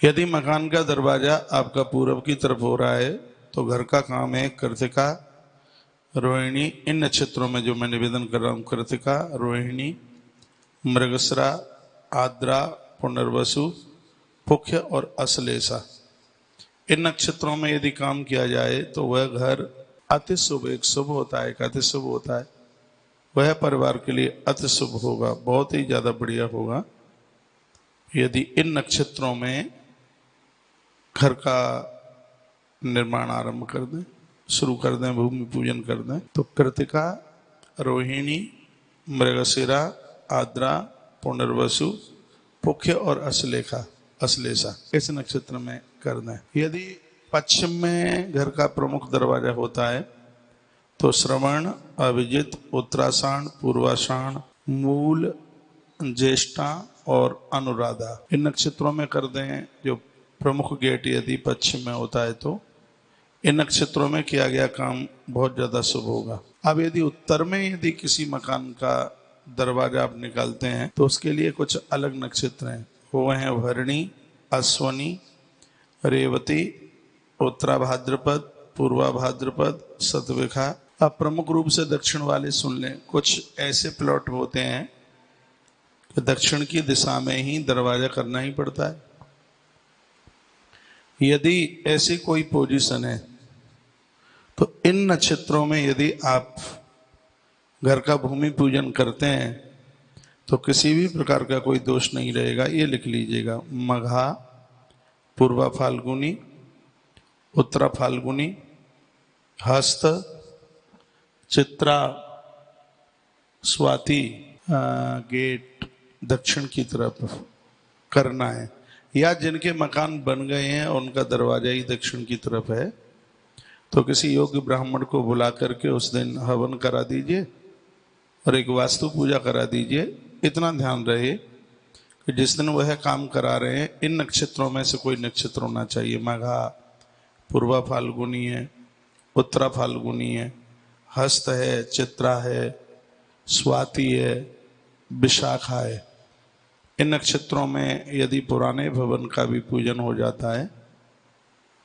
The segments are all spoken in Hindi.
यदि मकान का दरवाजा आपका पूर्व की तरफ हो रहा है तो घर का काम है कृतिका, रोहिणी। इन नक्षत्रों में जो मैं निवेदन कर रहा हूं, कृतिका, रोहिणी, मृगशिरा, आद्रा, पुनर्वसु, पुख्य और अश्लेषा, इन नक्षत्रों में यदि काम किया जाए तो वह घर अति शुभ, एक शुभ होता है, एक अति शुभ होता है, वह परिवार के लिए अति शुभ होगा, बहुत ही ज्यादा बढ़िया होगा। यदि इन नक्षत्रों में घर का निर्माण आरंभ कर दें, शुरू कर दें, भूमि पूजन कर दें, तो कृतिका, रोहिणी, मृगशिरा, आद्रा, पुनर्वसु, पुख्य और अश्लेषा इस नक्षत्र में कर दें। यदि पश्चिम में घर का प्रमुख दरवाजा होता है तो श्रवण, अभिजित, उत्तराषाढ़, पूर्वाषाढ़, मूल, ज्येष्ठा और अनुराधा इन नक्षत्रों में कर दें। जो प्रमुख गेट यदि पश्चिम में होता है तो इन नक्षत्रों में किया गया काम बहुत ज्यादा शुभ होगा। अब यदि उत्तर में यदि किसी मकान का दरवाजा आप निकालते हैं तो उसके लिए कुछ अलग नक्षत्र हैं, वो हैं भरणी, अश्वनी, रेवती, उत्तरा भाद्रपद, पूर्वा भाद्रपद, शतभिखा। अब प्रमुख रूप से दक्षिण वाले सुन लें। कुछ ऐसे प्लॉट होते हैं कि दक्षिण की दिशा में ही दरवाजा करना ही पड़ता है। यदि ऐसी कोई पोजीशन है तो इन नक्षत्रों में यदि आप घर का भूमि पूजन करते हैं तो किसी भी प्रकार का कोई दोष नहीं रहेगा। ये लिख लीजिएगा, मघा, पूर्वा फाल्गुनी, उत्तरा फाल्गुनी, हस्त, चित्रा, स्वाति, गेट दक्षिण की तरफ करना है। या जिनके मकान बन गए हैं उनका दरवाजा ही दक्षिण की तरफ है तो किसी योग्य ब्राह्मण को बुला करके उस दिन हवन करा दीजिए और एक वास्तु पूजा करा दीजिए। इतना ध्यान रहे कि जिस दिन वह काम करा रहे हैं इन नक्षत्रों में से कोई नक्षत्र होना चाहिए। मघा पूर्वा फाल्गुनी है, उत्तरा फाल्गुनी है, हस्त है, चित्रा है, स्वाति है, विशाखा है। इन नक्षत्रों में यदि पुराने भवन का भी पूजन हो जाता है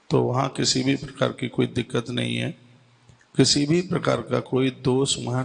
तो वहाँ किसी भी प्रकार की कोई दिक्कत नहीं है, किसी भी प्रकार का कोई दोष वहाँ